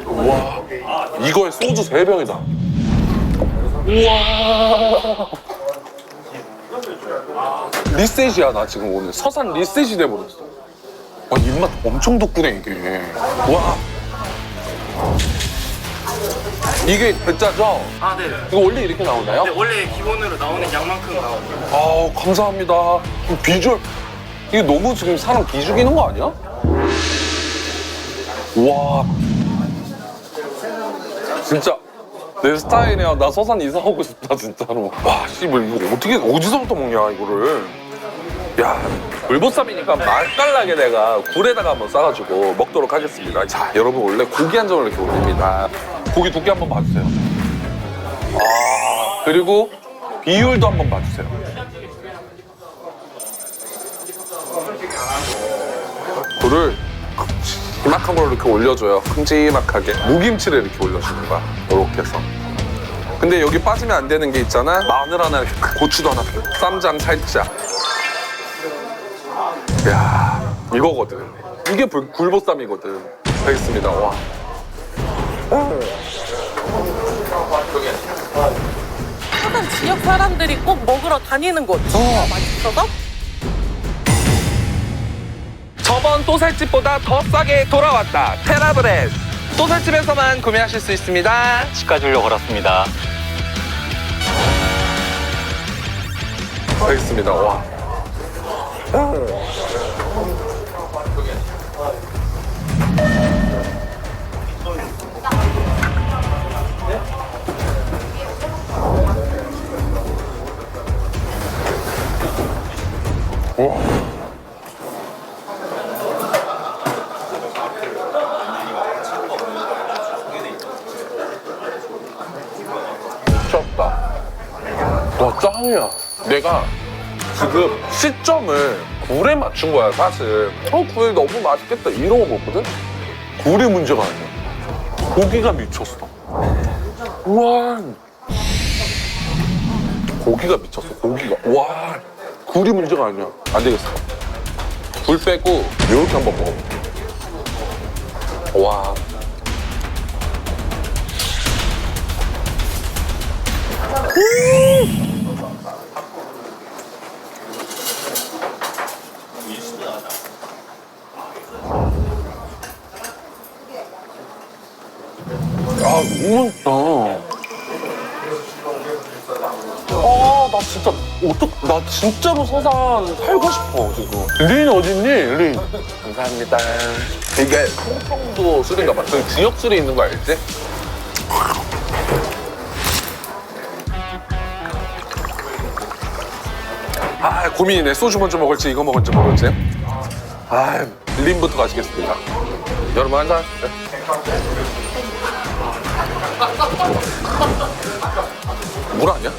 와, 이거에 소주 3병이다. 우와. 리셋이야, 나 지금 오늘. 서산 리셋이 돼버렸어. 와, 입맛 엄청 돋구네, 이게. 와. 이게 대짜죠? 아, 네. 이거 원래 이렇게 나오나요? 네, 원래 기본으로 나오는 양만큼 나옵니다. 아우, 감사합니다. 비주얼. 이게 너무 지금 사람 기죽이는 거 아니야? 와. 진짜. 내 스타일이야. 나 서산 이사 오고 싶다, 진짜로. 와, 씨발, 이거 어떻게, 어디서부터 먹냐, 이거를. 야, 물보쌈이니까 맛깔나게 내가 굴에다가 한번 싸가지고 먹도록 하겠습니다. 자, 여러분, 원래 고기 한 점을 이렇게 올립니다. 고기 두께 한번 봐주세요. 아, 그리고 비율도 한번 봐주세요. 굴을 큼지막한 걸로 이렇게 올려줘요. 큼지막하게. 무김치를 이렇게 올려주는 거야. 이렇게 해서. 근데 여기 빠지면 안 되는 게 있잖아. 마늘 하나, 이렇게 고추도 하나, 쌈장 살짝. 이야, 이거거든. 이게 굴보쌈이거든. 알겠습니다. 와. 서산 지역 사람들이 꼭 먹으러 다니는 곳. 진짜 맛있어서 저번 또살집보다 더 싸게 돌아왔다. 테라브레스. 또살집에서만 구매하실 수 있습니다. 치과줄로 걸었습니다. 알겠습니다. 와. 와. 미쳤다. 와, 짱이야. 내가 지금 시점을 굴에 맞춘 거야, 사실. 굴 너무 맛있겠다 이러고 먹거든? 굴이 문제가 아니야. 고기가 미쳤어. 우와. 고기가 미쳤어, 고기가. 와. 굴이 문제가 아니야. 안 되겠어. 굴 빼고 이렇게 한번 먹어볼게. 와. 너무 맛있다. 나 진짜 나 진짜로 서산 살고 싶어 지금. 린 어딨니? 린. 감사합니다. 이게 충청도 술인가 봐. 저기 지역 술이 있는 거 알지? 고민이네. 소주 먼저 먹을지 이거 먹을지 모르지. 린부터 가시겠습니다. 여러분 한잔. 물 아니야?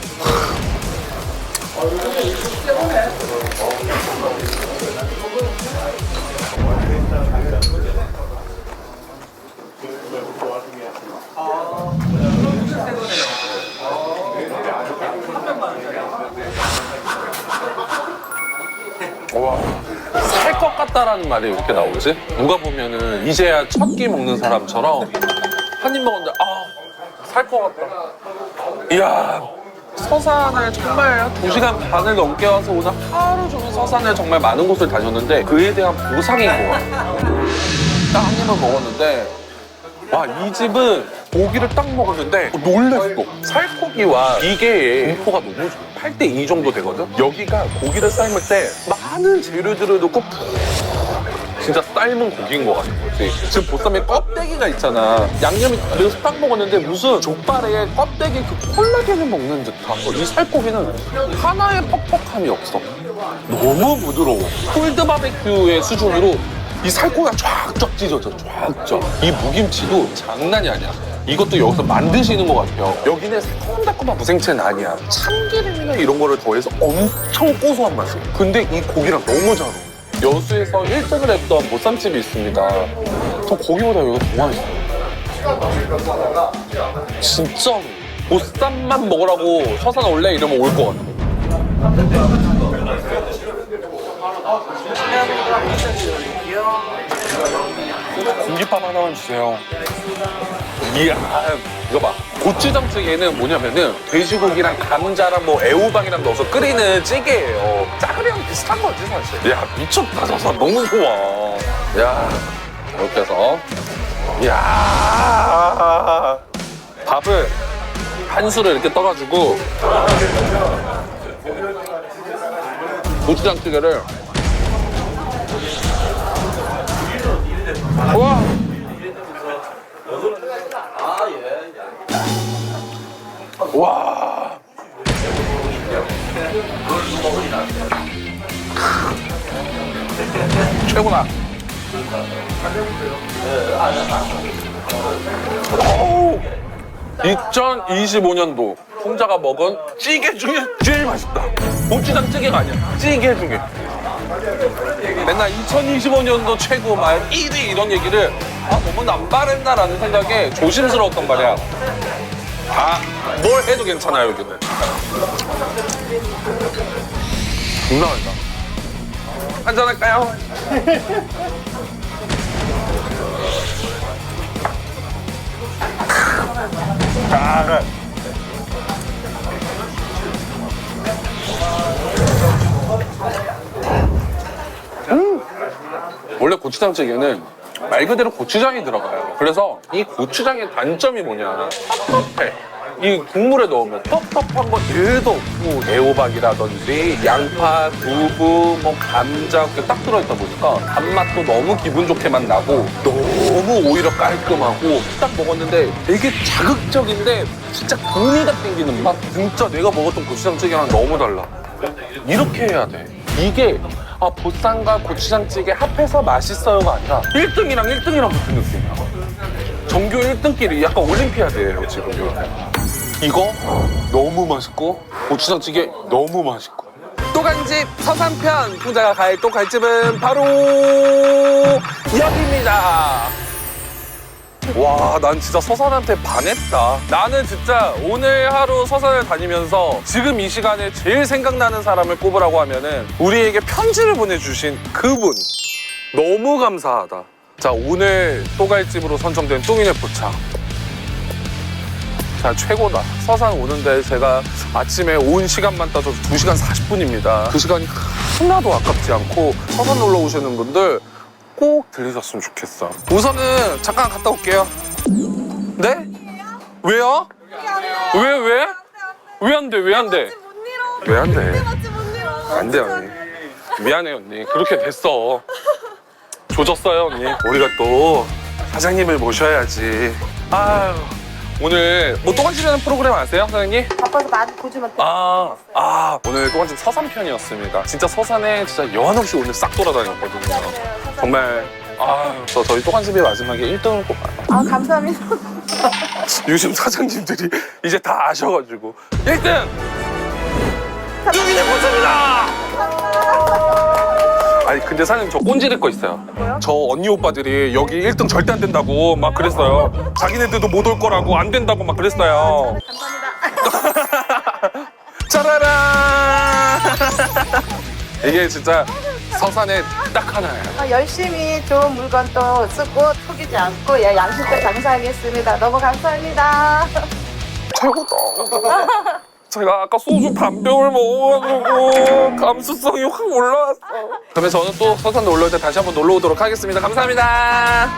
와, 살 것 같다라는 말이 왜 이렇게 나오지? 누가 보면은 이제야 첫 끼 먹는 사람처럼 한 입 먹었는데 살 것 같다. 이야, 서산을 정말 2시간 반을 넘게 와서 오늘 하루 종일 서산을 정말 많은 곳을 다녔는데 그에 대한 보상인 것 같아요. 딱 한 입을 먹었는데 이 집은 고기를 딱 먹었는데 놀랬어. 살코기와 이게의 공포가 너무 좋아. 8대2 정도 되거든? 여기가 고기를 삶을 때 많은 재료들을 넣고 진짜 삶은 고기인 것 같은 거지. 지금 보쌈에 껍데기가 있잖아. 양념이 그래서 딱 먹었는데 무슨 족발에 껍데기 그 콜라겐을 먹는 듯한 이 살코기는 하나의 퍽퍽함이 없어. 너무 부드러워. 콜드 바베큐의 수준으로 이 살코기가 쫙쫙 찢어져, 쫙쫙. 이 무김치도 장난이 아니야. 이것도 여기서 만드시는 것 같아요. 여기는 새콤달콤한 무생채는 아니야. 참기름이나 이런 거를 더해서 엄청 고소한 맛이야. 근데 이 고기랑 너무 잘 어울려. 여수에서 1등을 했던 보쌈집이 있습니다. 저 거기보다 여기가 더 맛있어요. 진짜로. 보쌈만 먹으라고 서산 올래? 이러면 올 것 같아. 공깃밥 하나만 주세요. 이야, 이거 봐. 고추장찌개는 뭐냐면은 돼지고기랑 감자랑 뭐 애호박이랑 넣어서 끓이는 찌개예요. 짜글이랑 비슷한 거지 사실. 야, 미쳤다. 서산 너무 좋아. 야, 이렇게 해서 이야, 밥을 한 수를 이렇게 떠가지고 고추장찌개를 와. 와. 최고다. 2025년도 홍자가 먹은 찌개 중에 제일 맛있다. 고추장찌개가 아니야. 찌개 중에. 맨날 2025년도 최고 말 1위 이런 얘기를 너무 남발했나라는 생각에 조심스러웠단 말이야. 뭘 해도 괜찮아요 여기는. 장난 아니다. 한잔할까요? 원래 고추장찌개는 말 그대로 고추장이 들어가요. 그래서 이 고추장의 단점이 뭐냐, 텁텁해. 이 국물에 넣으면 텁텁한 건 1도 없고 애호박이라든지 양파, 두부, 뭐 감자 이렇게 딱 들어있다 보니까 단맛도 너무 기분 좋게만 나고 너무 오히려 깔끔하고 딱 먹었는데 되게 자극적인데 진짜 군이가 땡기는 맛. 진짜 내가 먹었던 고추장찌개랑 너무 달라. 이렇게 해야 돼. 이게 보쌈과 고추장찌개 합해서 맛있어요가 아니라 1등이랑 1등이랑 붙은 느낌이야. 전교 1등끼리 약간 올림피아드예요 지금 이렇게. 이거 너무 맛있고 고추장찌개 너무 맛있고. 또간집 서산편 풍자가 갈 또갈집은 바로 여기입니다. 와, 난 진짜 서산한테 반했다. 나는 진짜 오늘 하루 서산을 다니면서 지금 이 시간에 제일 생각나는 사람을 꼽으라고 하면은 우리에게 편지를 보내주신 그분. 너무 감사하다. 자, 오늘 또갈집으로 선정된 뚱이네 포차. 자, 최고다. 서산 오는데 제가 아침에 온 시간만 따져서 2시간 40분입니다. 그 시간이 하나도 아깝지 않고 서산 놀러 오시는 분들 꼭 들리셨으면 좋겠어. 우선은 잠깐 갔다 올게요. 네? 왜요? 왜? 왜 안 돼? 왜 안 돼? 왜 안 돼? 안 돼, 언니. 미안해, 언니. 그렇게 됐어. 조졌어요, 언니. 우리가 또 사장님을 모셔야지. 아유, 오늘 뭐 또간집이라는 프로그램 아세요, 사장님? 바빠서 많이 보지 못해. 오늘 또간집 서산편이었습니다. 진짜 서산에 진짜 여한없이 오늘 싹 돌아다녔거든요. 정말 저희 또간집의 마지막에 1등을 꼽아요. 감사합니다. 요즘 사장님들이 이제 다 아셔가지고 1등! 유기농 고수입니다! 아니 근데 사장님 저 꼰지를 거 있어요. 뭐요? 저 언니 오빠들이 여기 1등 절대 안 된다고 막 그랬어요. 자기네들도 못 올 거라고 안 된다고 막 그랬어요. 감사합니다. 짜라란! 이게 진짜 서산에 딱 하나예요. 열심히 좋은 물건 또 쓰고 속이지 않고 양심껏 장사하겠습니다. 너무 감사합니다. 최고다. 제가 아까 소주 반 병을 먹어가지고 감수성이 확 올라왔어. 그러면 저는 또 서산 놀러 올 때 다시 한번 놀러 오도록 하겠습니다. 감사합니다.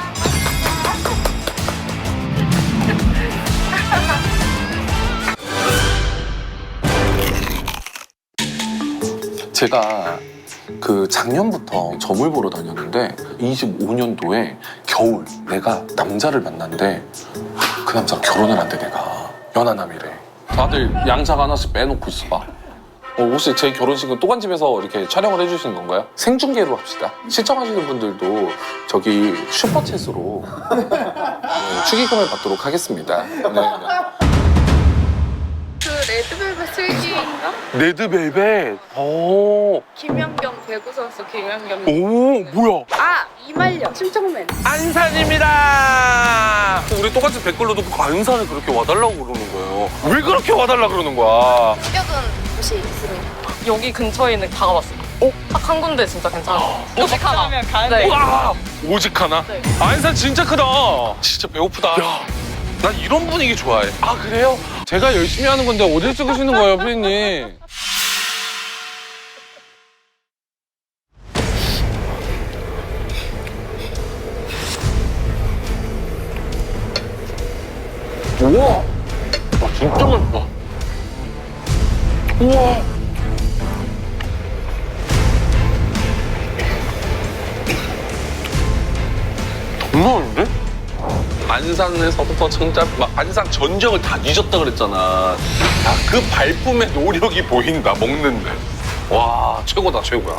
제가 그 작년부터 점을 보러 다녔는데 25년도에 겨울 내가 남자를 만났는데 그 남자가 결혼을 한대. 내가 연하남이래. 다들 양작 하나씩 빼놓고 있어 봐. 혹시 제 결혼식은 또간집에서 이렇게 촬영을 해주시는 건가요? 생중계로 합시다. 시청하시는 분들도 저기 슈퍼챗으로 축의금을 받도록 하겠습니다. 네. 그 레드벨벳 슬기인가? 레드벨벳. 오. 김연경 배구 선수 김연경. 오, 뭐야? 이말년 침착맨. 안산입니다. 우리 똑같이 댓글로 듣고 안산을 그렇게 와달라고 그러는 거예요. 왜 그렇게 와달라 그러는 거야? 합격은 곳이 있으면. 여기 근처에 있는 다 가봤어요. 딱 한 군데 진짜 괜찮아요. 오직 하나. 네. 와, 오직 하나? 네. 안산 진짜 크다. 진짜 배고프다. 야, 난 이런 분위기 좋아해. 아, 그래요? 제가 열심히 하는 건데 어딜 찍으시는 거예요, 피디님? 우와! 와, 진짜 맛있다. 우와! 장난인데? 안산에서부터 진짜 막 안산 전적을 다 잊었다 그랬잖아. 그 발품의 노력이 보인다, 먹는데. 와, 최고다, 최고야.